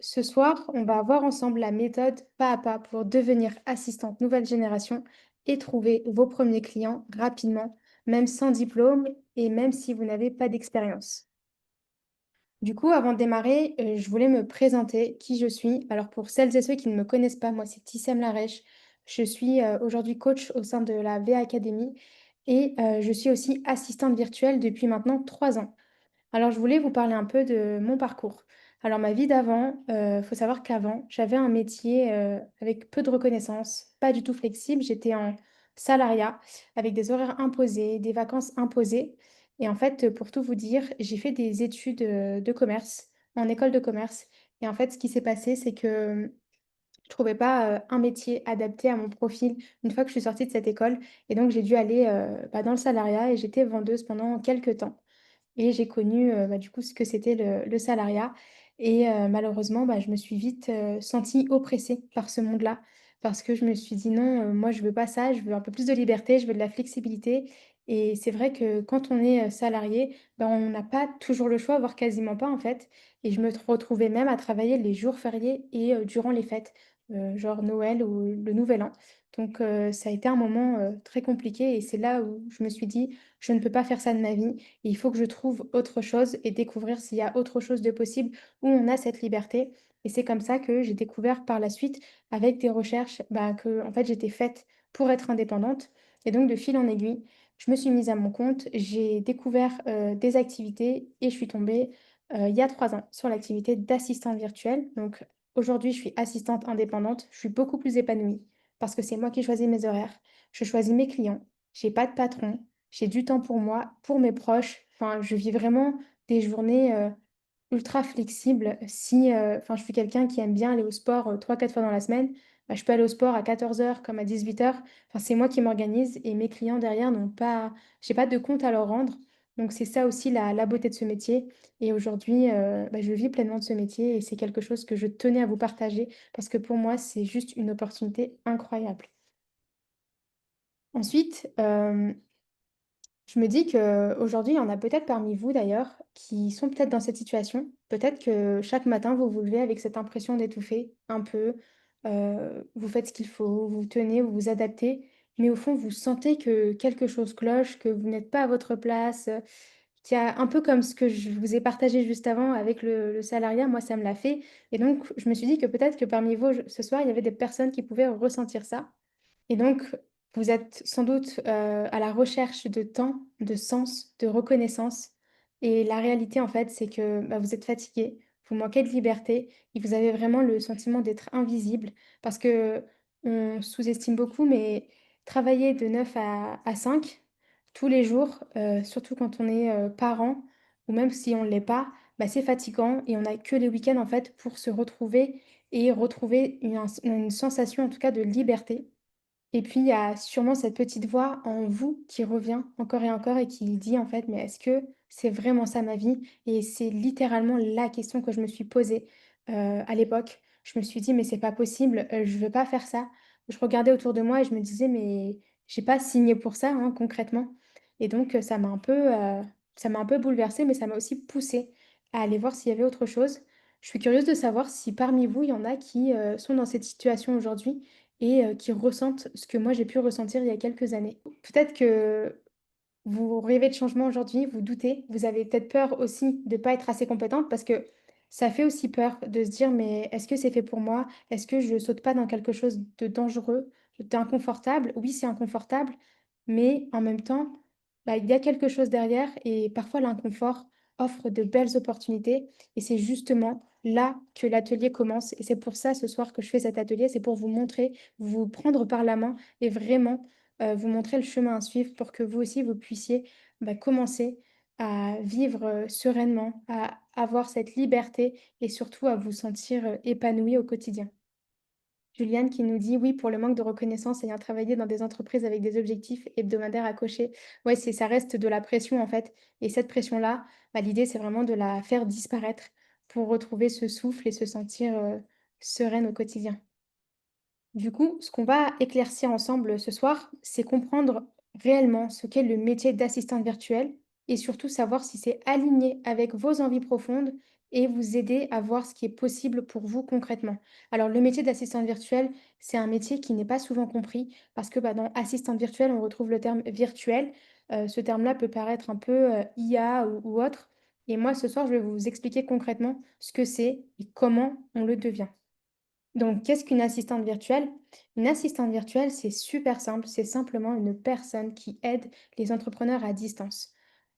Ce soir, on va voir ensemble la méthode pas à pas pour devenir assistante nouvelle génération et trouver vos premiers clients rapidement, même sans diplôme et même si vous n'avez pas d'expérience. Du coup, avant de démarrer, je voulais me présenter qui je suis. Alors pour celles et ceux qui ne me connaissent pas, moi c'est Tissem Larèche. Je suis aujourd'hui coach au sein de la VA Academy et je suis aussi assistante virtuelle depuis maintenant 3 ans. Alors, je voulais vous parler un peu de mon parcours. Alors, ma vie d'avant, faut savoir qu'avant, j'avais un métier, avec peu de reconnaissance, pas du tout flexible. J'étais en salariat avec des horaires imposés, des vacances imposées et en fait, pour tout vous dire, j'ai fait des études, de commerce, en école de commerce et en fait, ce qui s'est passé, c'est que, je trouvais pas, un métier adapté à mon profil une fois que je suis sortie de cette école et donc j'ai dû aller, dans le salariat et j'étais vendeuse pendant quelques temps. Et j'ai connu, du coup, ce que c'était le salariat et malheureusement, je me suis vite, sentie oppressée par ce monde-là. Parce que je me suis dit: «Non, moi je veux pas ça, je veux un peu plus de liberté, je veux de la flexibilité» et c'est vrai que quand on est, salarié, on n'a pas toujours le choix, voire quasiment pas, en fait et je me retrouvais même à travailler les jours fériés et durant les fêtes, genre Noël ou le Nouvel An. Donc ça a été un moment, très compliqué et c'est là où je me suis dit: «Je ne peux pas faire ça de ma vie». Il faut que je trouve autre chose et découvrir s'il y a autre chose de possible où on a cette liberté et c'est comme ça que j'ai découvert par la suite avec des recherches, que en fait j'étais faite pour être indépendante et donc de fil en aiguille, je me suis mise à mon compte, j'ai découvert, des activités et je suis tombée, il y a 3 ans sur l'activité d'assistante virtuelle. Donc aujourd'hui, je suis assistante indépendante, je suis beaucoup plus épanouie parce que c'est moi qui choisis mes horaires, je choisis mes clients, j'ai pas de patron, j'ai du temps pour moi, pour mes proches. Enfin, je vis vraiment des journées, ultra flexibles. Si, je suis quelqu'un qui aime bien aller au sport, 3-4 fois dans la semaine, je peux aller au sport à 14h comme à 18h. Enfin, c'est moi qui m'organise et mes clients derrière n'ont pas j'ai pas de compte à leur rendre. Donc c'est ça aussi la beauté de ce métier et aujourd'hui, je vis pleinement de ce métier et c'est quelque chose que je tenais à vous partager parce que pour moi, c'est juste une opportunité incroyable. Ensuite, je me dis qu'aujourd'hui, il y en a peut-être parmi vous d'ailleurs qui sont peut-être dans cette situation. Peut-être que chaque matin, vous vous levez avec cette impression d'étouffer un peu. Vous faites ce qu'il faut, vous tenez, vous vous adaptez, mais au fond, vous sentez que quelque chose cloche, que vous n'êtes pas à votre place, qu'il y a un peu comme ce que je vous ai partagé juste avant avec le salariat, moi, ça me l'a fait. Et donc, je me suis dit que peut-être que parmi vous, ce soir, il y avait des personnes qui pouvaient ressentir ça. Et donc, vous êtes sans doute, à la recherche de temps, de sens, de reconnaissance et la réalité, en fait, c'est que, vous êtes fatigué, vous manquez de liberté et vous avez vraiment le sentiment d'être invisible parce qu'on sous-estime beaucoup, mais travailler de 9 à 5 tous les jours, surtout quand on est, parent ou même si on ne l'est pas, c'est fatigant et on n'a que les week-ends, en fait, pour se retrouver et retrouver une sensation, en tout cas, de liberté. Et puis, il y a sûrement cette petite voix en vous qui revient encore et qui dit en fait: «Mais est-ce que c'est vraiment ça ma vie?» et c'est littéralement la question que je me suis posée, à l'époque. Je me suis dit: «Mais c'est pas possible, je veux pas faire ça». Je regardais autour de moi et je me disais: «Mais j'ai pas signé pour ça, hein, concrètement» et donc ça m'a un peu bouleversée, mais ça m'a aussi poussée à aller voir s'il y avait autre chose. Je suis curieuse de savoir si parmi vous, il y en a qui, sont dans cette situation aujourd'hui et qui ressentent ce que moi j'ai pu ressentir il y a quelques années. Peut-être que vous rêvez de changement aujourd'hui, vous doutez, vous avez peut-être peur aussi de ne pas être assez compétente parce que ça fait aussi peur de se dire: «Mais est-ce que c'est fait pour moi? Est-ce que je saute pas dans quelque chose de dangereux, d'inconfortable?» Oui, c'est inconfortable, mais en même temps, il y a quelque chose derrière et parfois l'inconfort offre de belles opportunités et c'est justement là que l'atelier commence et c'est pour ça ce soir que je fais cet atelier, c'est pour vous montrer, vous prendre par la main et vraiment vous montrer le chemin à suivre pour que vous aussi, vous puissiez, commencer à vivre, sereinement, à avoir cette liberté et surtout à vous sentir, épanoui au quotidien. Juliane qui nous dit: «Oui, pour le manque de reconnaissance ayant travaillé dans des entreprises avec des objectifs hebdomadaires à cocher». Ouais, c'est ça reste de la pression, en fait et cette pression-là, l'idée, c'est vraiment de la faire disparaître pour retrouver ce souffle et se sentir, sereine au quotidien. Du coup, ce qu'on va éclaircir ensemble ce soir, c'est comprendre réellement ce qu'est le métier d'assistante virtuelle et surtout savoir si c'est aligné avec vos envies profondes et vous aider à voir ce qui est possible pour vous concrètement. Alors le métier d'assistante virtuelle, c'est un métier qui n'est pas souvent compris parce que, bah, dans assistante virtuelle, on retrouve le terme virtuel. Ce terme-là peut paraître un peu, IA ou autre et moi ce soir, je vais vous expliquer concrètement ce que c'est et comment on le devient. Donc, qu'est-ce qu'une assistante virtuelle? Une assistante virtuelle, c'est super simple, c'est simplement une personne qui aide les entrepreneurs à distance.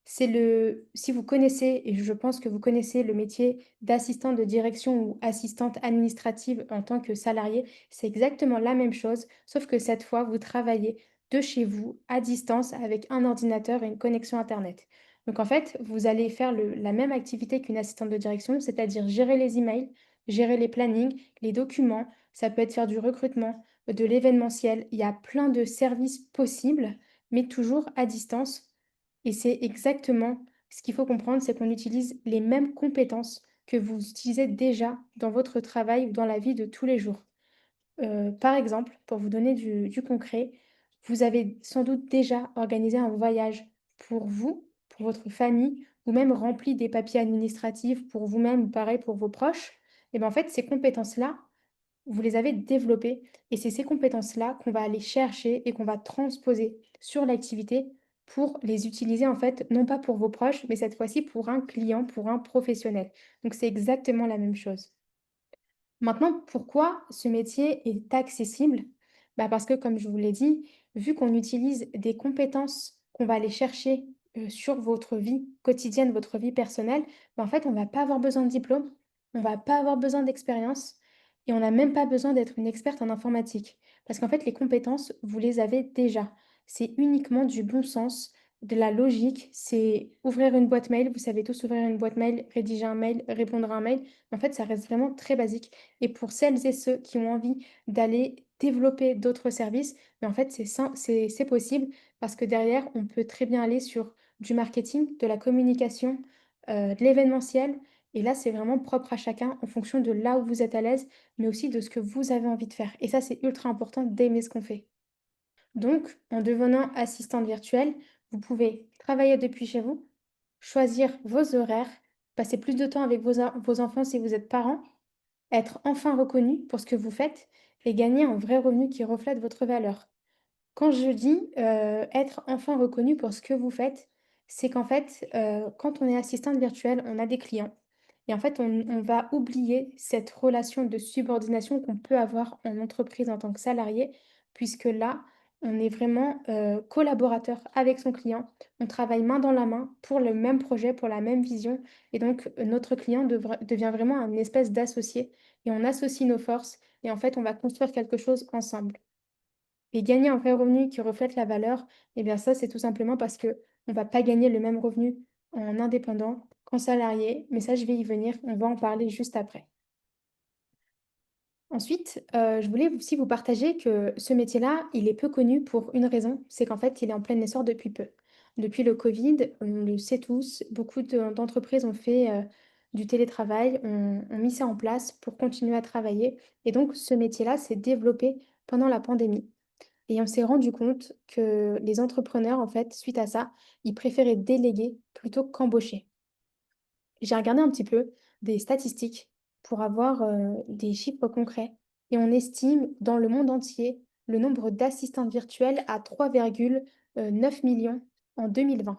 Si vous connaissez, et je pense que vous connaissez le métier d'assistante de direction ou assistante administrative en tant que salarié, c'est exactement la même chose, sauf que cette fois, vous travaillez de chez vous, à distance, avec un ordinateur et une connexion Internet. Donc, en fait, vous allez faire la même activité qu'une assistante de direction, c'est-à-dire gérer les emails, gérer les plannings, les documents, ça peut être faire du recrutement, de l'événementiel. Il y a plein de services possibles, mais toujours à distance. Et c'est exactement ce qu'il faut comprendre, c'est qu'on utilise les mêmes compétences que vous utilisez déjà dans votre travail ou dans la vie de tous les jours. Par exemple, pour vous donner du concret, vous avez sans doute déjà organisé un voyage pour vous, pour votre famille ou même rempli des papiers administratifs pour vous-même ou pareil pour vos proches. Et ben, en fait, ces compétences-là, vous les avez développées et c'est ces compétences-là qu'on va aller chercher et qu'on va transposer sur l'activité pour les utiliser, en fait, non pas pour vos proches, mais cette fois-ci pour un client, pour un professionnel. Donc c'est exactement la même chose. Maintenant, pourquoi ce métier est accessible? Bah, parce que comme je vous l'ai dit, vu qu'on utilise des compétences qu'on va aller chercher, sur votre vie quotidienne, votre vie personnelle, bah, en fait, on va pas avoir besoin de diplôme, on va pas avoir besoin d'expérience et on n'a même pas besoin d'être une experte en informatique. Parce qu'en fait, les compétences, vous les avez déjà. C'est uniquement du bon sens, de la logique, c'est ouvrir une boîte mail, vous savez tous ouvrir une boîte mail, rédiger un mail, répondre à un mail. En fait, ça reste vraiment très basique. Et pour celles et ceux qui ont envie d'aller développer d'autres services, mais en fait, c'est possible parce que derrière, on peut très bien aller sur du marketing, de la communication, de l'événementiel. Et là, c'est vraiment propre à chacun en fonction de là où vous êtes à l'aise, mais aussi de ce que vous avez envie de faire. Et ça, c'est ultra important d'aimer ce qu'on fait. Donc, en devenant assistante virtuelle, vous pouvez travailler depuis chez vous, choisir vos horaires, passer plus de temps avec vos enfants si vous êtes parent, être enfin reconnu pour ce que vous faites et gagner un vrai revenu qui reflète votre valeur. Quand je dis, être enfin reconnu pour ce que vous faites, c'est qu'en fait, quand on est assistante virtuelle, on a des clients et en fait, on va oublier cette relation de subordination qu'on peut avoir en entreprise en tant que salarié, puisque là, on est vraiment, collaborateur avec son client. On travaille main dans la main pour le même projet, pour la même vision et donc notre client devient vraiment un espèce d'associé et on associe nos forces et en fait, on va construire quelque chose ensemble. Et gagner un vrai revenu qui reflète la valeur, eh bien ça, c'est tout simplement parce que on va pas gagner le même revenu en indépendant qu'en salarié, mais ça, je vais y venir, on va en parler juste après. Ensuite, je voulais aussi vous partager que ce métier-là, il est peu connu pour une raison, c'est qu'en fait, il est en plein essor depuis peu. Depuis le Covid, on le sait tous, beaucoup d'entreprises ont fait, du télétravail, ont mis ça en place pour continuer à travailler et donc ce métier-là s'est développé pendant la pandémie. Et on s'est rendu compte que les entrepreneurs, en fait, suite à ça, ils préféraient déléguer plutôt qu'embaucher. J'ai regardé un petit peu des statistiques pour avoir, des chiffres concrets et on estime dans le monde entier le nombre d'assistantes virtuelles à 3,9 millions en 2020.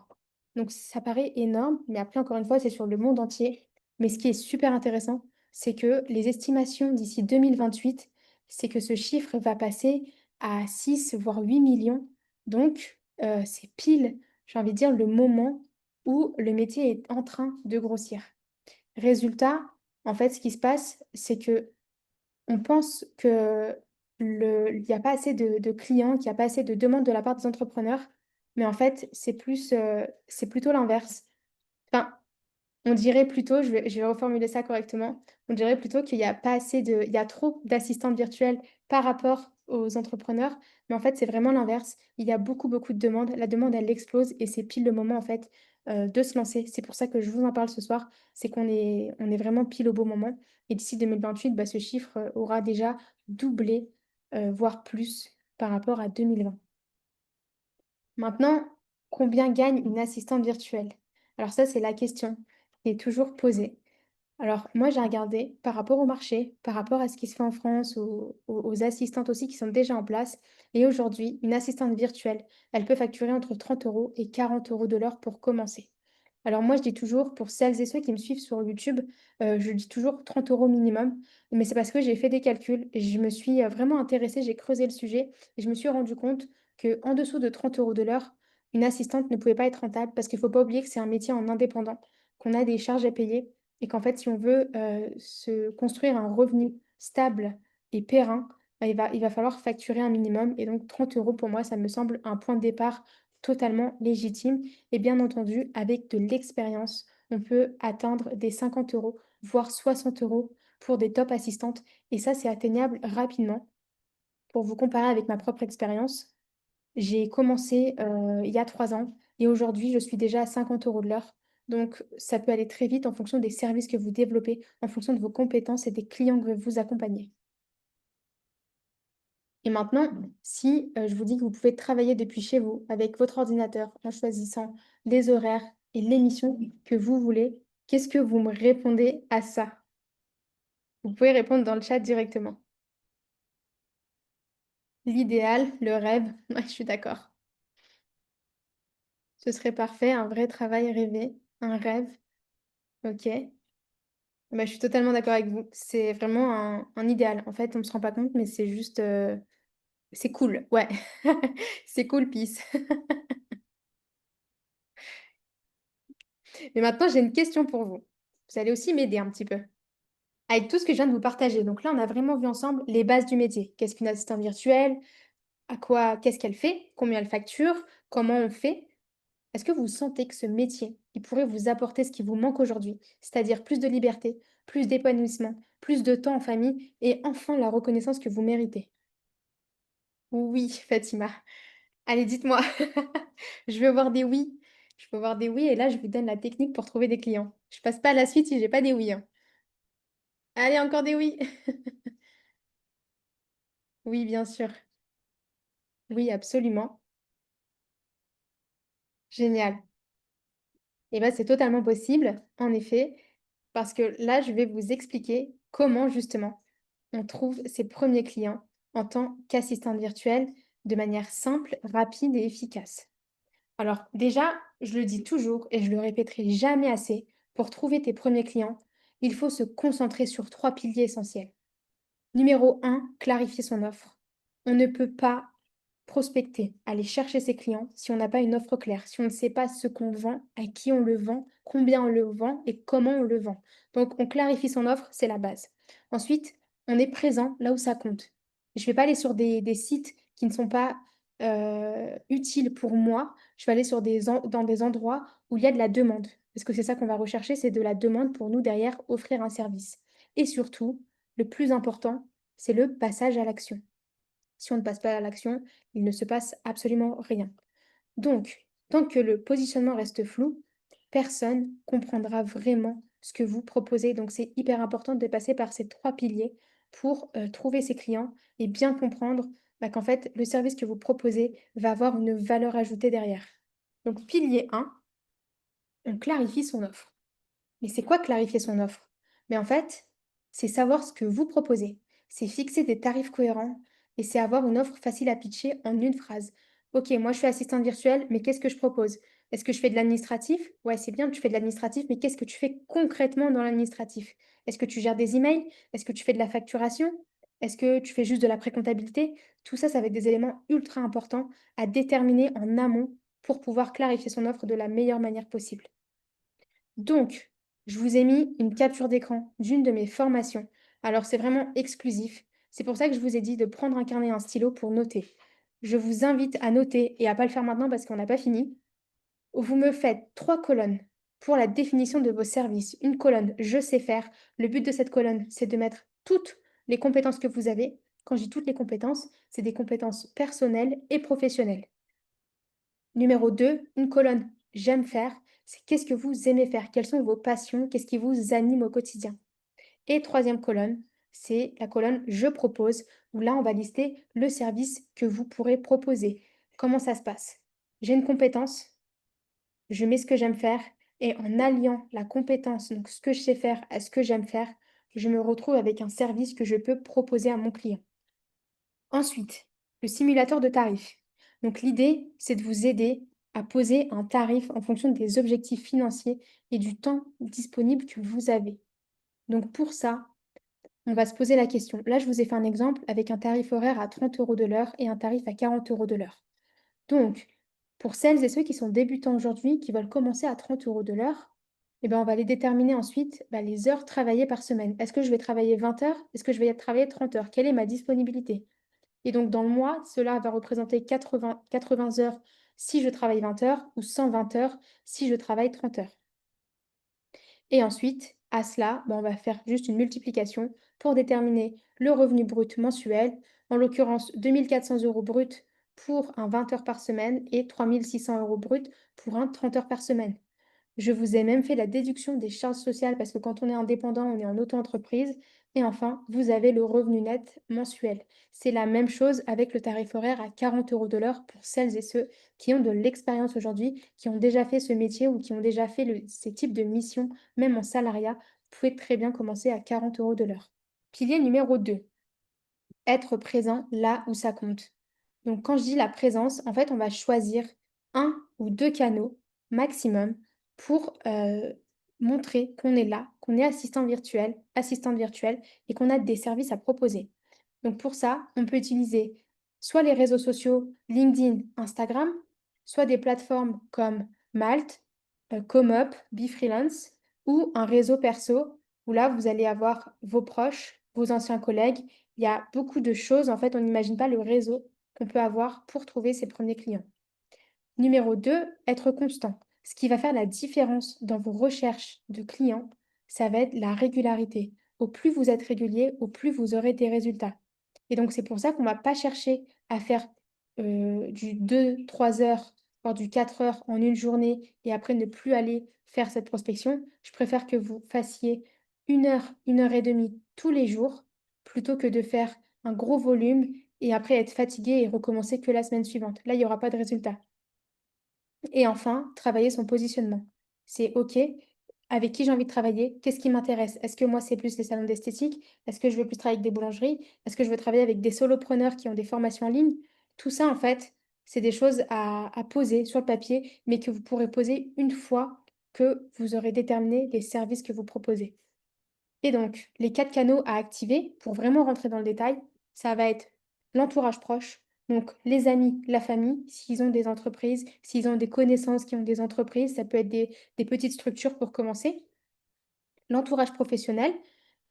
Donc ça paraît énorme, mais après encore une fois, c'est sur le monde entier. Mais ce qui est super intéressant, c'est que les estimations d'ici 2028, c'est que ce chiffre va passer à 6 voire 8 millions. Donc c'est pile, j'ai envie de dire, le moment où le métier est en train de grossir. Résultat, en fait, ce qui se passe, c'est que on pense que il y a pas assez de clients, qu'il y a pas assez de demandes de la part des entrepreneurs, mais en fait, c'est plutôt l'inverse. Enfin, on dirait plutôt, je vais reformuler ça correctement, on dirait plutôt qu'il y a pas assez de il y a trop d'assistantes virtuelles par rapport aux entrepreneurs, mais en fait, c'est vraiment l'inverse. Il y a beaucoup, beaucoup de demandes. La demande, elle explose et c'est pile le moment, en fait, de se lancer. C'est pour ça que je vous en parle ce soir, c'est qu'on est vraiment pile au bon moment et d'ici 2028, bah, ce chiffre, aura déjà doublé, voire plus par rapport à 2020. Maintenant, combien gagne une assistante virtuelle? Alors ça, c'est la question qui est toujours posée. Alors, moi, j'ai regardé par rapport au marché, par rapport à ce qui se fait en France, aux assistantes aussi qui sont déjà en place. Et aujourd'hui, une assistante virtuelle, elle peut facturer entre 30 euros et 40 euros de l'heure pour commencer. Alors moi, je dis toujours, pour celles et ceux qui me suivent sur YouTube, je dis toujours 30 euros minimum. Mais c'est parce que j'ai fait des calculs, et je me suis vraiment intéressée, j'ai creusé le sujet et je me suis rendu compte qu'en dessous de 30 euros de l'heure, une assistante ne pouvait pas être rentable parce qu'il ne faut pas oublier que c'est un métier en indépendant, qu'on a des charges à payer et qu'en fait, si on veut, se construire un revenu stable et périn, bah, il va falloir facturer un minimum et donc 30 euros pour moi, ça me semble un point de départ totalement légitime et bien entendu, avec de l'expérience, on peut atteindre des 50 euros, voire 60 euros pour des top assistantes et ça, c'est atteignable rapidement. Pour vous comparer avec ma propre expérience, j'ai commencé, il y a 3 ans et aujourd'hui, je suis déjà à 50 euros de l'heure. Donc ça peut aller très vite en fonction des services que vous développez, en fonction de vos compétences et des clients que vous accompagnez. Et maintenant, si, je vous dis que vous pouvez travailler depuis chez vous, avec votre ordinateur, en choisissant les horaires et l'émission que vous voulez, qu'est-ce que vous me répondez à ça? Vous pouvez répondre dans le chat directement. L'idéal, le rêve, ouais, je suis d'accord. Ce serait parfait, un vrai travail rêvé, un rêve, OK. Bah, je suis totalement d'accord avec vous. C'est vraiment un idéal. En fait, on ne se rend pas compte, mais c'est juste, c'est cool, ouais. C'est cool peace. Mais maintenant, j'ai une question pour vous. Vous allez aussi m'aider un petit peu. Avec tout ce que je viens de vous partager, donc là, on a vraiment vu ensemble les bases du métier. Qu'est-ce qu'une assistante virtuelle? Qu'est-ce qu'elle fait? Combien elle facture? Comment on fait? Est-ce que vous sentez que ce métier, il pourrait vous apporter ce qui vous manque aujourd'hui? C'est-à-dire plus de liberté, plus d'épanouissement, plus de temps en famille et enfin la reconnaissance que vous méritez? Oui, Fatima. Allez, dites-moi. Je veux voir des oui. Je veux voir des oui et là, je vous donne la technique pour trouver des clients. Je passe pas à la suite si j'ai pas des oui, hein. Allez, encore des oui. Oui, bien sûr. Oui, absolument. Génial. Et ben, c'est totalement possible, en effet, parce que là, je vais vous expliquer comment justement on trouve ses premiers clients en tant qu'assistante virtuelle de manière simple, rapide et efficace. Alors déjà, je le dis toujours et je le répéterai jamais assez, pour trouver tes premiers clients, il faut se concentrer sur 3 piliers essentiels. Numéro 1, clarifier son offre. On ne peut pas prospecter, aller chercher ses clients si on n'a pas une offre claire, si on ne sait pas ce qu'on vend, à qui on le vend, combien on le vend et comment on le vend. Donc on clarifie son offre, c'est la base. Ensuite, on est présent là où ça compte. Je ne vais pas aller sur des sites qui ne sont pas utiles pour moi. Je vais aller sur dans des endroits où il y a de la demande. Parce que c'est ça qu'on va rechercher, c'est de la demande pour nous derrière offrir un service. Et surtout, le plus important, c'est le passage à l'action. Si on ne passe pas à l'action, il ne se passe absolument rien. Donc, tant que le positionnement reste flou, personne comprendra vraiment ce que vous proposez. Donc, c'est hyper important de passer par ces 3 piliers pour, trouver ses clients et bien comprendre, bah, qu'en fait, le service que vous proposez va avoir une valeur ajoutée derrière. Donc pilier 1, on clarifie son offre. Mais c'est quoi clarifier son offre? Mais en fait, c'est savoir ce que vous proposez. C'est fixer des tarifs cohérents et c'est avoir une offre facile à pitcher en une phrase. Ok, moi je suis assistante virtuelle, mais qu'est-ce que je propose? Est-ce que je fais de l'administratif? Ouais, c'est bien, tu fais de l'administratif, mais qu'est-ce que tu fais concrètement dans l'administratif? Est-ce que tu gères des emails? Est-ce que tu fais de la facturation? Est-ce que tu fais juste de la précomptabilité? Tout ça, ça va être des éléments ultra importants à déterminer en amont pour pouvoir clarifier son offre de la meilleure manière possible. Donc, je vous ai mis une capture d'écran d'une de mes formations. Alors, c'est vraiment exclusif. C'est pour ça que je vous ai dit de prendre un carnet et un stylo pour noter. Je vous invite à noter et à pas le faire maintenant parce qu'on n'a pas fini. Vous me faites 3 colonnes pour la définition de vos services. Une colonne, je sais faire. Le but de cette colonne, c'est de mettre toutes les compétences que vous avez. Quand je dis toutes les compétences, c'est des compétences personnelles et professionnelles. Numéro 2, une colonne «J'aime faire», c'est qu'est-ce que vous aimez faire? Quelles sont vos passions? Qu'est-ce qui vous anime au quotidien? Et troisième colonne, c'est la colonne «Je propose», où là, on va lister le service que vous pourrez proposer. Comment ça se passe? J'ai une compétence, je mets ce que j'aime faire et en alliant la compétence, donc ce que je sais faire à ce que j'aime faire, je me retrouve avec un service que je peux proposer à mon client. Ensuite, le simulateur de tarifs. Donc l'idée, c'est de vous aider à poser un tarif en fonction des objectifs financiers et du temps disponible que vous avez. Donc pour ça, on va se poser la question. Là, je vous ai fait un exemple avec un tarif horaire à 30 euros de l'heure et un tarif à 40 euros de l'heure. Donc, pour celles et ceux qui sont débutants aujourd'hui, qui veulent commencer à 30 euros de l'heure, eh ben, on va les déterminer ensuite les heures travaillées par semaine. Est-ce que je vais travailler 20 heures? Est-ce que je vais travailler 30 heures? Quelle est ma disponibilité? Et donc, dans le mois, cela va représenter 80 heures si je travaille 20 heures ou 120 heures si je travaille 30 heures. Et ensuite, à cela, on va faire juste une multiplication pour déterminer le revenu brut mensuel, en l'occurrence 2 400 € brut pour un 20 heures par semaine et 3 600 € brut pour un 30 heures par semaine. Je vous ai même fait la déduction des charges sociales parce que quand on est indépendant, on est en auto-entreprise. Et enfin, vous avez le revenu net mensuel. C'est la même chose avec le tarif horaire à 40 euros de l'heure pour celles et ceux qui ont de l'expérience aujourd'hui, qui ont déjà fait ce métier ou qui ont déjà fait ces types de missions, même en salariat. Vous pouvez très bien commencer à 40 euros de l'heure. Pilier numéro 2, être présent là où ça compte. Donc quand je dis la présence, en fait, on va choisir un ou 2 canaux maximum pour, montrer qu'on est là, qu'on est assistant virtuel, assistante virtuelle et qu'on a des services à proposer. Donc pour ça, on peut utiliser soit les réseaux sociaux LinkedIn, Instagram, soit des plateformes comme Malt, ComeUp, BeFreelance ou un réseau perso où là, vous allez avoir vos proches, vos anciens collègues. Il y a beaucoup de choses, en fait, on n'imagine pas le réseau qu'on peut avoir pour trouver ses premiers clients. Numéro 2, être constant. Ce qui va faire la différence dans vos recherches de clients, ça va être la régularité. Au plus vous êtes régulier, au plus vous aurez des résultats. Et donc, c'est pour ça qu'on ne va pas chercher à faire du 2, 3 heures, voire du 4 heures en une journée et après ne plus aller faire cette prospection. Je préfère que vous fassiez 1 heure, 1 heure et demie tous les jours plutôt que de faire un gros volume et après être fatigué et recommencer que la semaine suivante. Là, il n'y aura pas de résultat. Et enfin, travailler son positionnement. C'est OK, avec qui j'ai envie de travailler? Qu'est-ce qui m'intéresse? Est-ce que moi, c'est plus les salons d'esthétique? Est-ce que je veux plus travailler avec des boulangeries? Est-ce que je veux travailler avec des solopreneurs qui ont des formations en ligne? Tout ça, en fait, c'est des choses à poser sur le papier, mais que vous pourrez poser une fois que vous aurez déterminé les services que vous proposez. Et donc, les 4 canaux à activer, pour vraiment rentrer dans le détail, ça va être l'entourage proche, donc les amis, la famille, s'ils ont des entreprises, s'ils ont des connaissances qui ont des entreprises, ça peut être des petites structures pour commencer. L'entourage professionnel,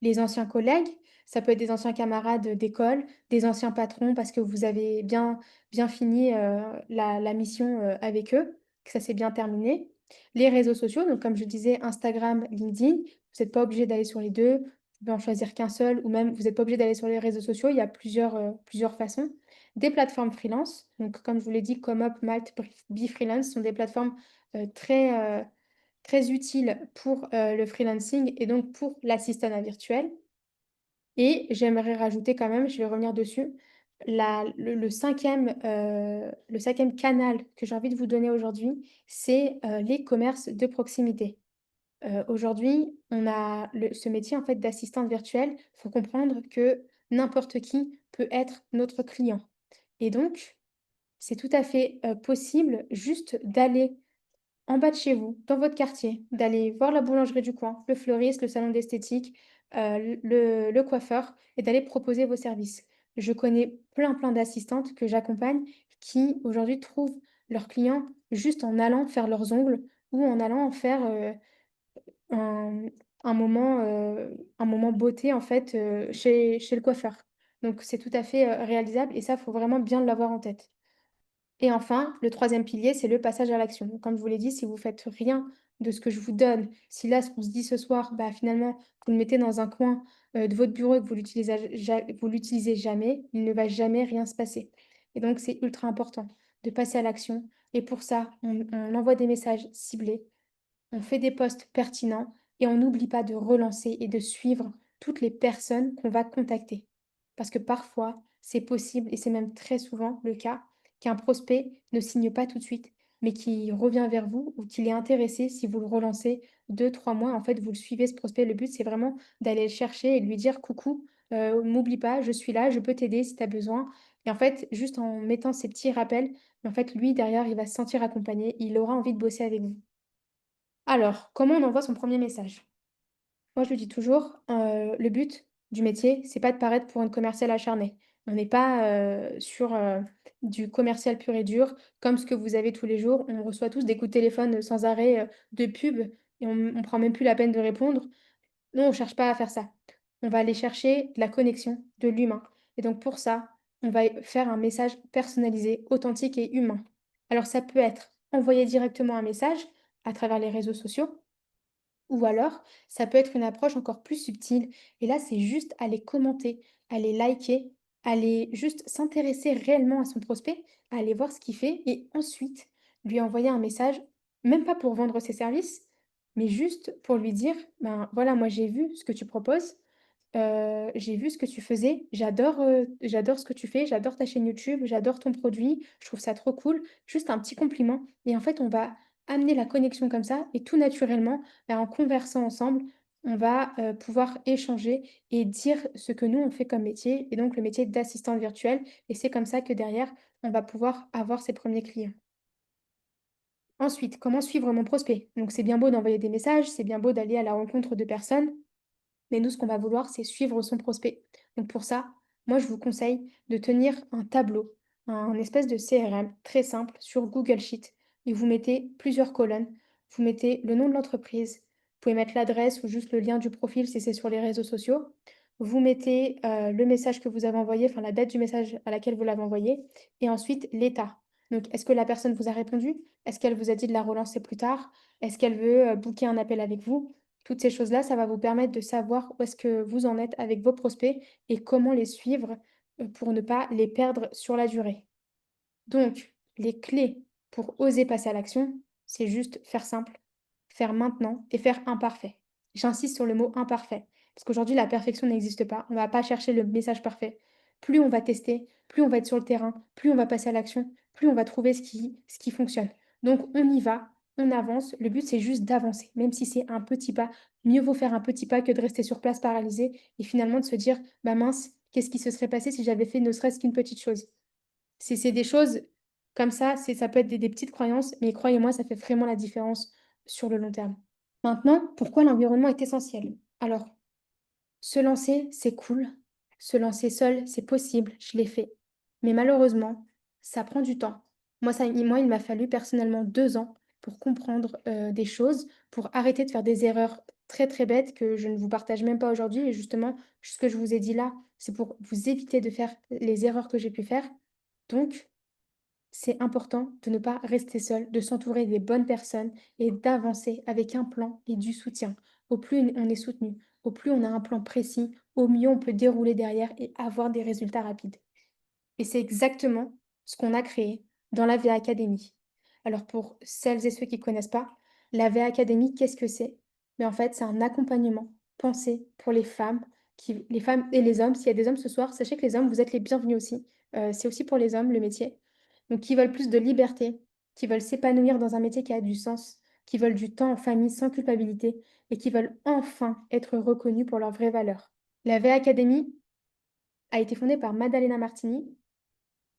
les anciens collègues, ça peut être des anciens camarades, d'école, des anciens patrons parce que vous avez bien fini, la mission, avec eux, que ça s'est bien terminé. Les réseaux sociaux, donc comme je disais, Instagram, LinkedIn, vous êtes pas obligé d'aller sur les 2. Vous pouvez en choisir qu'un seul ou même vous êtes pas obligé d'aller sur les réseaux sociaux, il y a plusieurs façons. Des plateformes freelance, donc comme je vous l'ai dit, ComeUp, Malt, BeFreelance sont des plateformes, très utile pour, le freelancing et donc pour l'assistanat virtuel. Et j'aimerais rajouter quand même, je vais revenir dessus, le 5e canal que j'ai envie de vous donner aujourd'hui, c'est, les commerces de proximité. Aujourd'hui, on a ce métier en fait d'assistante virtuelle. Il faut comprendre que n'importe qui peut être notre client. Et donc, c'est tout à fait, possible juste d'aller en bas de chez vous, dans votre quartier, d'aller voir la boulangerie du coin, le fleuriste, le salon d'esthétique, le coiffeur et d'aller proposer vos services. Je connais plein d'assistantes que j'accompagne qui, aujourd'hui, trouvent leurs clients juste en allant faire leurs ongles ou en allant faire, un un moment beauté, en fait, chez le coiffeur. Donc c'est tout à fait, réalisable et ça, faut vraiment bien l'avoir en tête. Et enfin, le troisième pilier, c'est le passage à l'action. Donc, comme je vous l'ai dit, si vous faites rien de ce que je vous donne, si là, ce qu'on se dit ce soir, finalement, vous le mettez dans un coin, de votre bureau et que vous l'utilisez jamais, il ne va jamais rien se passer. Et donc, c'est ultra important de passer à l'action et pour ça, on envoie des messages ciblés, on fait des posts pertinents et on n'oublie pas de relancer et de suivre toutes les personnes qu'on va contacter. Parce que parfois, c'est possible et c'est même très souvent le cas qu'un prospect ne signe pas tout de suite. mais qui revient vers vous ou qu'il est intéressé si vous le relancez 2, 3 mois. En fait, vous le suivez ce prospect. Le but, c'est vraiment d'aller le chercher et lui dire: «Coucou, m'oublie pas, je suis là, je peux t'aider si tu as besoin». Et en fait, juste en mettant ces petits rappels, en fait, lui derrière, il va se sentir accompagné, il aura envie de bosser avec vous. Alors, comment on envoie son premier message? Moi, je lui dis toujours, le but du métier, c'est pas de paraître pour une commerciale acharnée. On n'est pas, sur, du commercial pur et dur, comme ce que vous avez tous les jours. On reçoit tous des coups de téléphone, sans arrêt, de pub et on prend même plus la peine de répondre. Nous, on cherche pas à faire ça. On va aller chercher de la connexion, de l'humain et donc pour ça, on va faire un message personnalisé, authentique et humain. Alors ça peut être envoyer directement un message à travers les réseaux sociaux, ou alors, ça peut être une approche encore plus subtile et là, c'est juste aller commenter, aller liker, aller juste s'intéresser réellement à son prospect, aller voir ce qu'il fait et ensuite lui envoyer un message, même pas pour vendre ses services, mais juste pour lui dire: «Ben, voilà, moi j'ai vu ce que tu proposes, j'ai vu ce que tu faisais, j'adore ce que tu fais, j'adore ta chaîne YouTube, j'adore ton produit, je trouve ça trop cool». Juste un petit compliment et en fait, on va amener la connexion comme ça et tout naturellement, bah, en conversant ensemble, on va, pouvoir échanger et dire ce que nous on fait comme métier et donc le métier d'assistante virtuelle et c'est comme ça que derrière, on va pouvoir avoir ses premiers clients. Ensuite, comment suivre mon prospect? Donc c'est bien beau d'envoyer des messages, c'est bien beau d'aller à la rencontre de personnes, mais nous, ce qu'on va vouloir, c'est suivre son prospect. Donc pour ça, moi, je vous conseille de tenir un tableau, un espèce de CRM très simple sur Google Sheet. Et vous mettez plusieurs colonnes. Vous mettez le nom de l'entreprise. Vous pouvez mettre l'adresse ou juste le lien du profil si c'est sur les réseaux sociaux. Vous mettez le message que vous avez envoyé, enfin la date du message à laquelle vous l'avez envoyé. Et ensuite, l'état. Donc, est-ce que la personne vous a répondu? Est-ce qu'elle vous a dit de la relancer plus tard? Est-ce qu'elle veut booker un appel avec vous? Toutes ces choses-là, ça va vous permettre de savoir où est-ce que vous en êtes avec vos prospects et comment les suivre, pour ne pas les perdre sur la durée. Donc, les clés pour oser passer à l'action, c'est juste faire simple, faire maintenant et faire imparfait. J'insiste sur le mot imparfait, parce qu'aujourd'hui, la perfection n'existe pas. On ne va pas chercher le message parfait. Plus on va tester, plus on va être sur le terrain, plus on va passer à l'action, plus on va trouver ce qui fonctionne. Donc, on y va, on avance. Le but, c'est juste d'avancer, même si c'est un petit pas. Mieux vaut faire un petit pas que de rester sur place paralysé et finalement de se dire, bah mince, qu'est-ce qui se serait passé si j'avais fait ne serait-ce qu'une petite chose. C'est des choses comme ça peut être des petites croyances, mais croyez-moi, ça fait vraiment la différence sur le long terme. Maintenant, pourquoi l'environnement est essentiel? Alors, se lancer, c'est cool. Se lancer seul, c'est possible, je l'ai fait. Mais malheureusement, ça prend du temps. Moi, il m'a fallu personnellement 2 ans pour comprendre, des choses, pour arrêter de faire des erreurs très, très bêtes que je ne vous partage même pas aujourd'hui et justement, ce que je vous ai dit là, c'est pour vous éviter de faire les erreurs que j'ai pu faire. Donc c'est important de ne pas rester seul, de s'entourer des bonnes personnes et d'avancer avec un plan et du soutien. Au plus on est soutenu, au plus on a un plan précis, au mieux on peut dérouler derrière et avoir des résultats rapides. Et c'est exactement ce qu'on a créé dans la VA Academy. Alors pour celles et ceux qui ne connaissent pas, la VA Academy, qu'est-ce que c'est? Mais en fait, c'est un accompagnement pensé pour les femmes et les hommes. S'il y a des hommes ce soir, sachez que les hommes, vous êtes les bienvenus aussi. C'est aussi pour les hommes, le métier. Donc qui veulent plus de liberté, qui veulent s'épanouir dans un métier qui a du sens, qui veulent du temps en famille sans culpabilité et qui veulent enfin être reconnus pour leurs vraies valeurs. La VA Academy a été fondée par Maddalena Martini.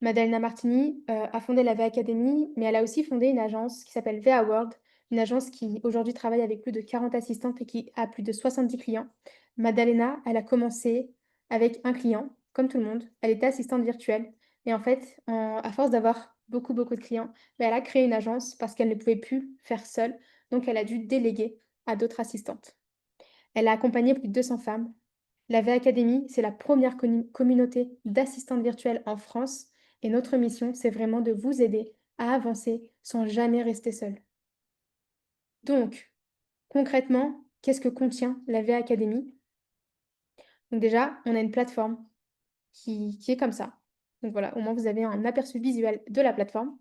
Maddalena Martini, a fondé la V Academy, mais elle a aussi fondé une agence qui s'appelle VA World, une agence qui aujourd'hui travaille avec plus de 40 assistantes et qui a plus de 70 clients. Maddalena, elle a commencé avec un client, comme tout le monde. Elle était assistante virtuelle et en fait, à force d'avoir beaucoup, beaucoup de clients, bah, elle a créé une agence parce qu'elle ne pouvait plus faire seule, donc elle a dû déléguer à d'autres assistantes. Elle a accompagné plus de 200 femmes. La V Academy, c'est la première communauté d'assistantes virtuelles en France et notre mission, c'est vraiment de vous aider à avancer sans jamais rester seul. Donc, concrètement, qu'est-ce que contient la V Academy? Donc déjà, on a une plateforme qui est comme ça. Donc voilà, au moins vous avez un aperçu visuel de la plateforme.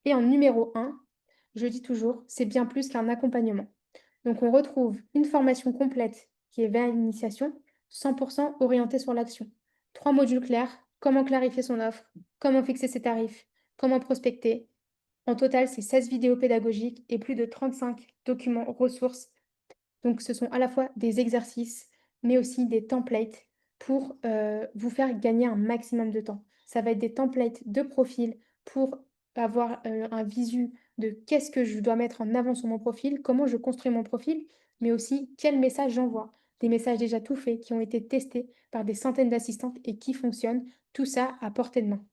Et en numéro un, je dis toujours, c'est bien plus qu'un accompagnement. Donc on retrouve une formation complète qui est vers l'initiation, 100% orientée sur l'action. 3 modules clairs, comment clarifier son offre, comment fixer ses tarifs, comment prospecter. En total, c'est 16 vidéos pédagogiques et plus de 35 documents ressources. Donc, ce sont à la fois des exercices, mais aussi des templates pour vous faire gagner un maximum de temps. Ça va être des templates de profil pour avoir un visu de qu'est-ce que je dois mettre en avant sur mon profil, comment je construis mon profil, mais aussi quels messages j'envoie. Des messages déjà tout faits, qui ont été testés par des centaines d'assistantes et qui fonctionnent. Tout ça à portée de main.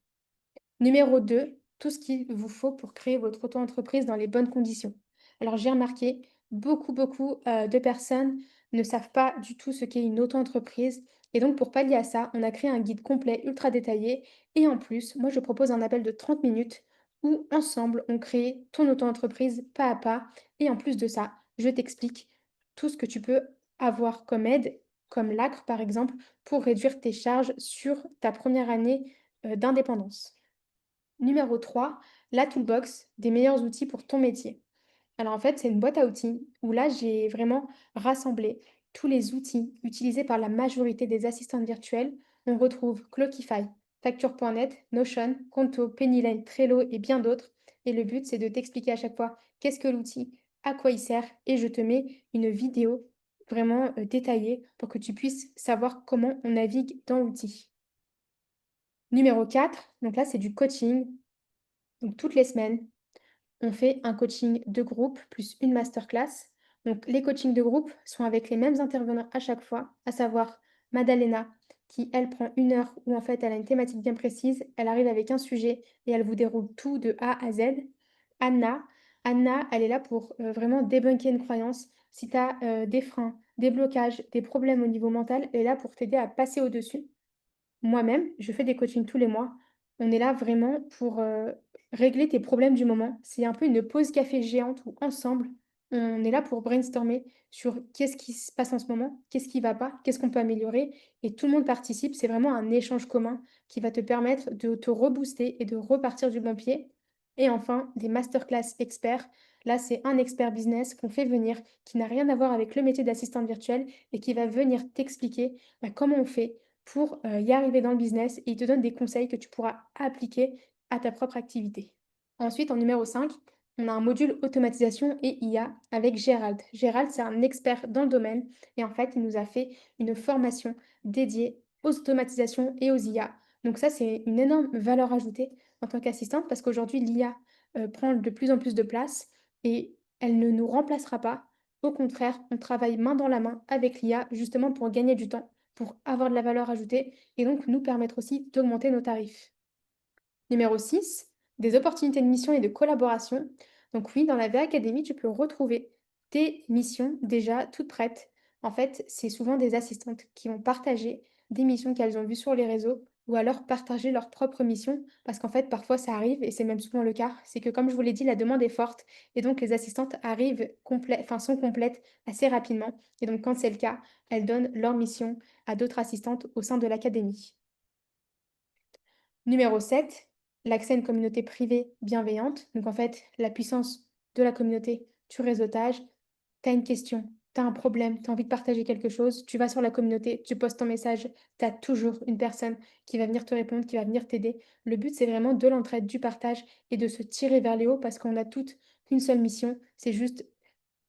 Numéro 2, tout ce qu'il vous faut pour créer votre auto-entreprise dans les bonnes conditions. Alors j'ai remarqué, beaucoup de personnes ne savent pas du tout ce qu'est une auto-entreprise et donc pour pallier à ça, on a créé un guide complet ultra détaillé et en plus, moi je propose un appel de 30 minutes où ensemble on crée ton auto-entreprise pas à pas et en plus de ça, je t'explique tout ce que tu peux avoir comme aide, comme l'ACRE par exemple, pour réduire tes charges sur ta première année d'indépendance. Numéro 3, la toolbox des meilleurs outils pour ton métier. Alors en fait, c'est une boîte à outils où là, j'ai vraiment rassemblé tous les outils utilisés par la majorité des assistantes virtuelles. On retrouve Clockify, Facture.net, Notion, Conto, Pennylane, Trello et bien d'autres. Et le but, c'est de t'expliquer à chaque fois qu'est-ce que l'outil, à quoi il sert, et je te mets une vidéo vraiment détaillée pour que tu puisses savoir comment on navigue dans l'outil. Numéro 4, donc là, c'est du coaching. Donc toutes les semaines, on fait un coaching de groupe plus une masterclass. Donc les coachings de groupe sont avec les mêmes intervenants à chaque fois, à savoir Madalena, qui elle prend 1 heure où en fait elle a une thématique bien précise, elle arrive avec un sujet et elle vous déroule tout de A à Z. Anna, Anna, elle est là pour vraiment débunker une croyance. Si tu as des freins, des blocages, des problèmes au niveau mental, elle est là pour t'aider à passer au-dessus. Moi-même, je fais des coachings tous les mois. On est là vraiment pour, régler tes problèmes du moment. C'est un peu une pause café géante où ensemble, on est là pour brainstormer sur qu'est-ce qui se passe en ce moment, qu'est-ce qui va pas, qu'est-ce qu'on peut améliorer et tout le monde participe. C'est vraiment un échange commun qui va te permettre de te rebooster et de repartir du bon pied. Et enfin, des masterclass experts. Là, c'est un expert business qu'on fait venir, qui n'a rien à voir avec le métier d'assistante virtuelle et qui va venir t'expliquer, bah, comment on fait pour, y arriver dans le business et il te donne des conseils que tu pourras appliquer à ta propre activité. Ensuite, en numéro 5, on a un module automatisation et IA avec Gérald. Gérald, c'est un expert dans le domaine et en fait, il nous a fait une formation dédiée aux automatisations et aux IA. Donc ça, c'est une énorme valeur ajoutée en tant qu'assistante parce qu'aujourd'hui, l'IA, prend de plus en plus de place et elle ne nous remplacera pas. Au contraire, on travaille main dans la main avec l'IA justement pour gagner du temps, pour avoir de la valeur ajoutée et donc nous permettre aussi d'augmenter nos tarifs. Numéro 6, des opportunités de mission et de collaboration. Donc oui, dans la V Academy, tu peux retrouver tes missions déjà toutes prêtes. En fait, c'est souvent des assistantes qui vont partager des missions qu'elles ont vues sur les réseaux ou alors partager leurs propres missions parce qu'en fait, parfois ça arrive et c'est même souvent le cas. C'est que comme je vous l'ai dit, la demande est forte et donc les assistantes arrivent enfin sont complètes assez rapidement. Et donc quand c'est le cas, elles donnent leur mission à d'autres assistantes au sein de l'académie. Numéro 7, l'accès à une communauté privée bienveillante. Donc en fait, la puissance de la communauté, du réseautage. Tu as une question, tu as un problème, tu as envie de partager quelque chose, tu vas sur la communauté, tu postes ton message, tu as toujours une personne qui va venir te répondre, qui va venir t'aider. Le but, c'est vraiment de l'entraide, du partage et de se tirer vers les hauts parce qu'on a toutes une seule mission, c'est juste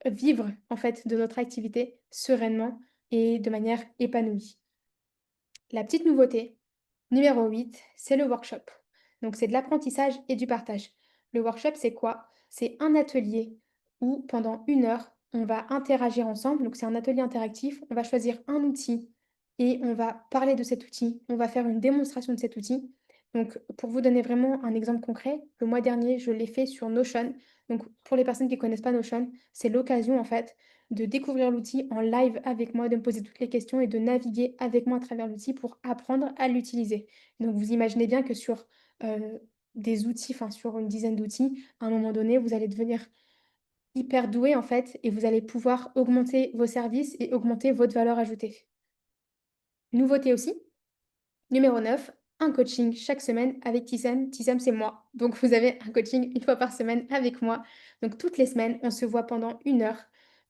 vivre en fait de notre activité sereinement et de manière épanouie. La petite nouveauté, numéro 8, c'est le workshop. Donc c'est de l'apprentissage et du partage. Le workshop, c'est quoi? C'est un atelier où pendant 1 heure, on va interagir ensemble. Donc c'est un atelier interactif. On va choisir un outil et on va parler de cet outil. On va faire une démonstration de cet outil. Donc pour vous donner vraiment un exemple concret, le mois dernier, je l'ai fait sur Notion. Donc pour les personnes qui ne connaissent pas Notion, c'est l'occasion en fait de découvrir l'outil en live avec moi, de me poser toutes les questions et de naviguer avec moi à travers l'outil pour apprendre à l'utiliser. Donc vous imaginez bien que sur, des outils, enfin sur une dizaine d'outils, à un moment donné, vous allez devenir hyper doué en fait et vous allez pouvoir augmenter vos services et augmenter votre valeur ajoutée. Nouveauté aussi, numéro 9, un coaching chaque semaine avec Tissem. Tissem, c'est moi. Donc vous avez un coaching 1 fois par semaine avec moi. Donc toutes les semaines, on se voit pendant 1 heure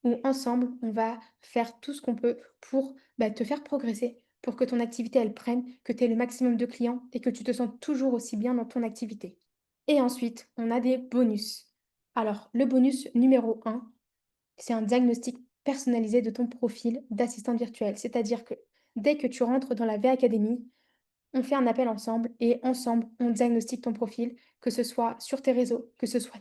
où ensemble, on va faire tout ce qu'on peut pour, bah, te faire progresser, pour que ton activité, elle prenne, que tu aies le maximum de clients et que tu te sentes toujours aussi bien dans ton activité. Et ensuite, on a des bonus. Alors, le bonus numéro un, c'est un diagnostic personnalisé de ton profil d'assistante virtuelle. C'est-à-dire que dès que tu rentres dans la V Academy, on fait un appel ensemble et ensemble, on diagnostique ton profil, que ce soit sur tes réseaux, que ce soit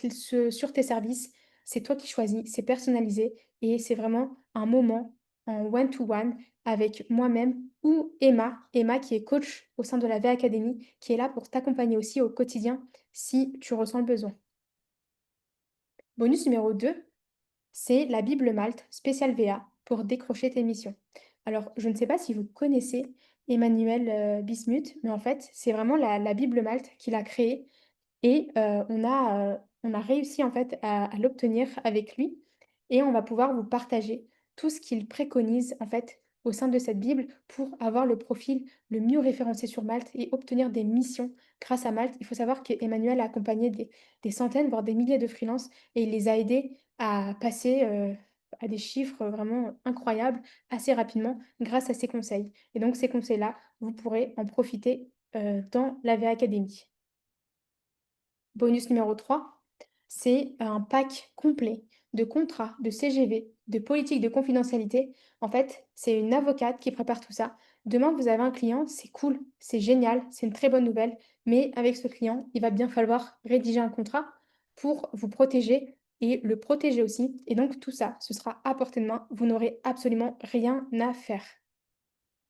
sur tes services. C'est toi qui choisis, c'est personnalisé et c'est vraiment un moment en one-to-one avec moi-même ou Emma qui est coach au sein de la V Academy, qui est là pour t'accompagner aussi au quotidien si tu ressens le besoin. Bonus numéro 2, c'est la Bible Malte spéciale VA pour décrocher tes missions. Alors, je ne sais pas si vous connaissez Emmanuel Bismuth, mais en fait, c'est vraiment la Bible Malte qu'il a créée et on a réussi en fait à l'obtenir avec lui et on va pouvoir vous partager tout ce qu'il préconise en fait au sein de cette Bible pour avoir le profil le mieux référencé sur Malte et obtenir des missions grâce à Malte. Il faut savoir qu'Emmanuel a accompagné des centaines, voire des milliers de freelances et il les a aidés à passer, à des chiffres vraiment incroyables assez rapidement grâce à ses conseils. Et donc ces conseils-là, vous pourrez en profiter, dans la V Academy. Bonus numéro 3, c'est un pack complet de contrats, de CGV, de politique de confidentialité. En fait, c'est une avocate qui prépare tout ça. Demain, vous avez un client, c'est cool, c'est génial, c'est une très bonne nouvelle, mais avec ce client, il va bien falloir rédiger un contrat pour vous protéger et le protéger aussi. Et donc, tout ça, ce sera à portée de main. Vous n'aurez absolument rien à faire.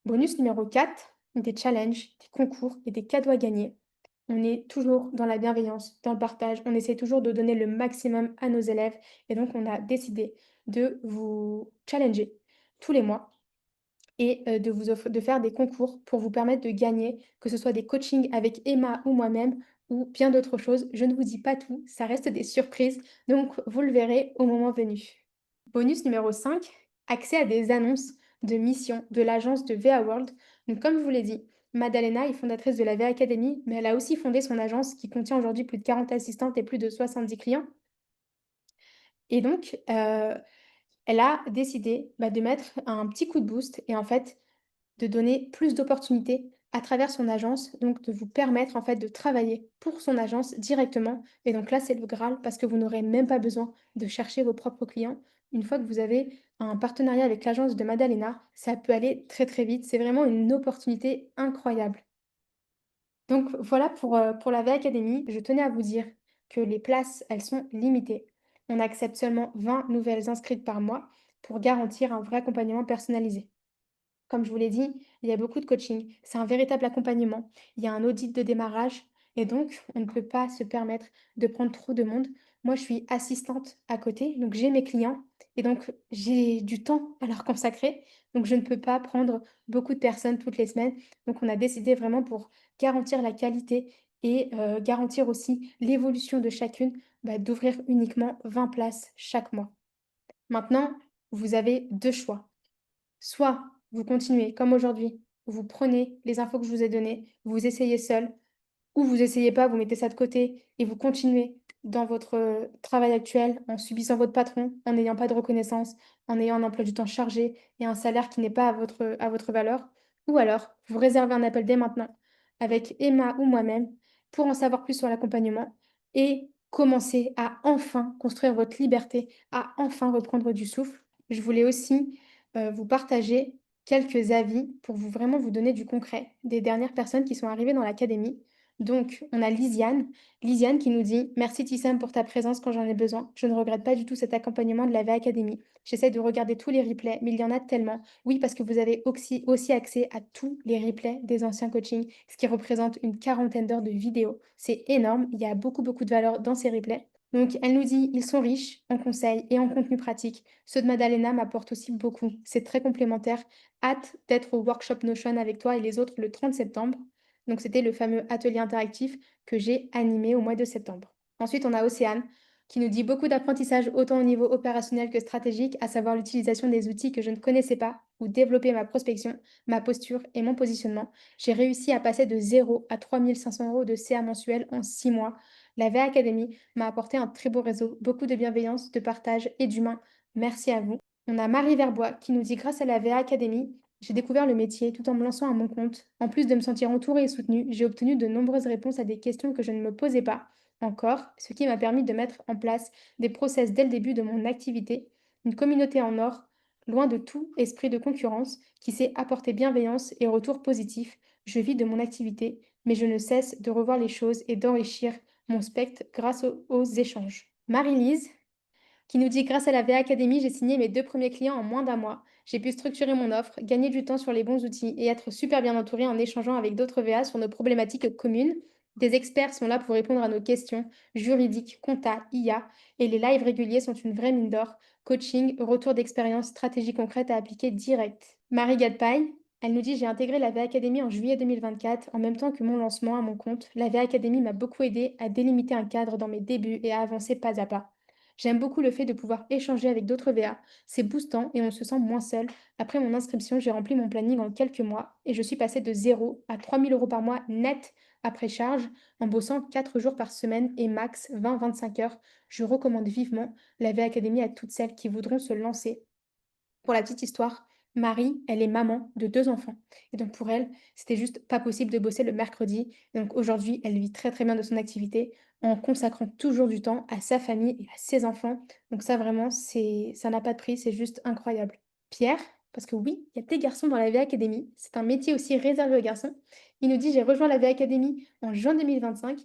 Bonus numéro 4, des challenges, des concours et des cadeaux à gagner. On est toujours dans la bienveillance, dans le partage, on essaie toujours de donner le maximum à nos élèves et donc on a décidé de vous challenger tous les mois et de faire des concours pour vous permettre de gagner, que ce soit des coachings avec Emma ou moi-même ou bien d'autres choses. Je ne vous dis pas tout, ça reste des surprises, donc vous le verrez au moment venu. Bonus numéro 5, accès à des annonces de missions de l'agence de VA World. Donc, comme je vous l'ai dit, Madalena est fondatrice de la VA Academy, mais elle a aussi fondé son agence qui contient aujourd'hui plus de 40 assistantes et plus de 70 clients. Et donc, elle a décidé de mettre un petit coup de boost et en fait de donner plus d'opportunités à travers son agence, donc de vous permettre en fait de travailler pour son agence directement. Et donc là, c'est le Graal parce que vous n'aurez même pas besoin de chercher vos propres clients. Une fois que vous avez un partenariat avec l'agence de Madalena, ça peut aller très très vite. C'est vraiment une opportunité incroyable. Donc voilà pour la V Academy. Je tenais à vous dire que les places, elles sont limitées. On accepte seulement 20 nouvelles inscrites par mois pour garantir un vrai accompagnement personnalisé. Comme je vous l'ai dit, il y a beaucoup de coaching. C'est un véritable accompagnement. Il y a un audit de démarrage et donc on ne peut pas se permettre de prendre trop de monde. Moi, je suis assistante à côté, donc j'ai mes clients et donc j'ai du temps à leur consacrer. Donc je ne peux pas prendre beaucoup de personnes toutes les semaines. Donc on a décidé vraiment pour garantir la qualité et garantir aussi l'évolution de chacune, d'ouvrir uniquement 20 places chaque mois. Maintenant, vous avez 2 choix. Soit vous continuez comme aujourd'hui, vous prenez les infos que je vous ai données, vous essayez seul, ou vous essayez pas, vous mettez ça de côté et vous continuez dans votre, travail actuel en subissant votre patron, en n'ayant pas de reconnaissance, en ayant un emploi du temps chargé et un salaire qui n'est pas à votre valeur. Ou alors, vous réservez un appel dès maintenant avec Emma ou moi-même pour en savoir plus sur l'accompagnement et commencer à enfin construire votre liberté, à enfin reprendre du souffle. Je voulais aussi, vous partager quelques avis pour vous vraiment vous donner du concret des dernières personnes qui sont arrivées dans l'académie. Donc, on a Lisiane qui nous dit: «Merci Tissam pour ta présence quand j'en ai besoin. Je ne regrette pas du tout cet accompagnement de la V Academy. J'essaie de regarder tous les replays, mais il y en a tellement. Oui, parce que vous avez aussi accès à tous les replays des anciens coachings, ce qui représente une quarantaine d'heures de vidéos. C'est énorme, il y a beaucoup, beaucoup de valeur dans ces replays». Donc elle nous dit: «Ils sont riches en conseils et en contenu pratique. Ceux de Madalena m'apportent aussi beaucoup. C'est très complémentaire. Hâte d'être au workshop Notion avec toi et les autres le 30 septembre». Donc c'était le fameux atelier interactif que j'ai animé au mois de septembre. Ensuite, on a Océane qui nous dit: «Beaucoup d'apprentissage autant au niveau opérationnel que stratégique, à savoir l'utilisation des outils que je ne connaissais pas ou développer ma prospection, ma posture et mon positionnement. J'ai réussi à passer de 0 à 3 500 € de CA mensuel en 6 mois. La V Academy m'a apporté un très beau réseau, beaucoup de bienveillance, de partage et d'humain. Merci à vous». On a Marie Verbois qui nous dit: «Grâce à la V Academy, j'ai découvert le métier tout en me lançant à mon compte. En plus de me sentir entourée et soutenue, j'ai obtenu de nombreuses réponses à des questions que je ne me posais pas. encore, ce qui m'a permis de mettre en place des process dès le début de mon activité, une communauté en or, loin de tout esprit de concurrence, qui sait apporter bienveillance et retour positif. Je vis de mon activité, mais je ne cesse de revoir les choses et d'enrichir mon spectre grâce aux échanges. Marie-Lise, qui nous dit: «Grâce à la VA Academy, j'ai signé mes 2 premiers clients en moins d'un mois. J'ai pu structurer mon offre, gagner du temps sur les bons outils et être super bien entourée en échangeant avec d'autres VA sur nos problématiques communes. Des experts sont là pour répondre à nos questions juridiques, compta, IA et les lives réguliers sont une vraie mine d'or. Coaching, retour d'expérience, stratégie concrète à appliquer direct». Marie Gadpaille, elle nous dit: «J'ai intégré la VA Academy en juillet 2024, en même temps que mon lancement à mon compte. La VA Academy m'a beaucoup aidé à délimiter un cadre dans mes débuts et à avancer pas à pas. J'aime beaucoup le fait de pouvoir échanger avec d'autres VA. C'est boostant et on se sent moins seul. Après mon inscription, j'ai rempli mon planning en quelques mois et je suis passée de 0 à 3 000 € par mois net après charge en bossant 4 jours par semaine et max 20-25 heures. Je recommande vivement la VA Academy à toutes celles qui voudront se lancer. Pour la petite histoire, Marie, elle est maman de 2 enfants et donc pour elle, c'était juste pas possible de bosser le mercredi et donc aujourd'hui, elle vit très, très bien de son activité en consacrant toujours du temps à sa famille et à ses enfants. Donc ça vraiment, ça n'a pas de prix, c'est juste incroyable. Pierre, parce que oui, il y a des garçons dans la VA Academy, c'est un métier aussi réservé aux garçons. Il nous dit: «J'ai rejoint la VA Academy en juin 2025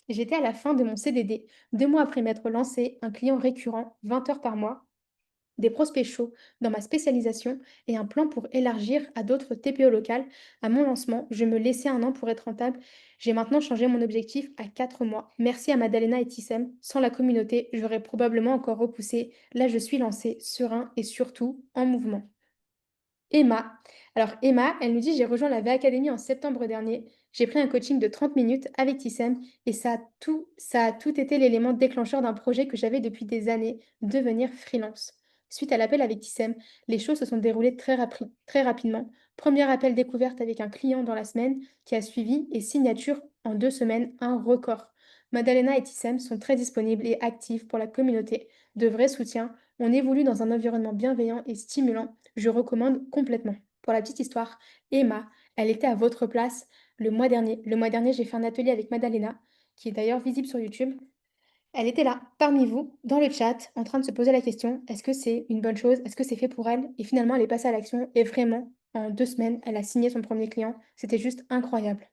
et j'étais à la fin de mon CDD, 2 mois après m'être lancé, un client récurrent, 20 heures par mois des prospects chauds dans ma spécialisation et un plan pour élargir à d'autres TPE locales. À mon lancement, je me laissais un an pour être rentable. J'ai maintenant changé mon objectif à 4 mois. Merci à Madalena et Tissem. Sans la communauté, j'aurais probablement encore repoussé. Là, je suis lancée, serein et surtout en mouvement. Emma. Alors Emma, elle nous dit: «J'ai rejoint la V Academy en septembre dernier. J'ai pris un coaching de 30 minutes avec Tissem et ça a tout été l'élément déclencheur d'un projet que j'avais depuis des années, devenir freelance. Suite à l'appel avec Tissem, les choses se sont déroulées très rapidement. Premier appel découverte avec un client dans la semaine qui a suivi et signature en 2 semaines, un record. Madalena et Tissem sont très disponibles et actifs pour la communauté. De vrais soutiens. On évolue dans un environnement bienveillant et stimulant. Je recommande complètement. Pour la petite histoire, Emma, elle était à votre place le mois dernier. Le mois dernier, j'ai fait un atelier avec Madalena, qui est d'ailleurs visible sur YouTube. Elle était là, parmi vous, dans le chat, en train de se poser la question, est-ce que c'est une bonne chose? Est-ce que c'est fait pour elle? Et finalement, elle est passée à l'action et vraiment, en 2 semaines, elle a signé son premier client. C'était juste incroyable.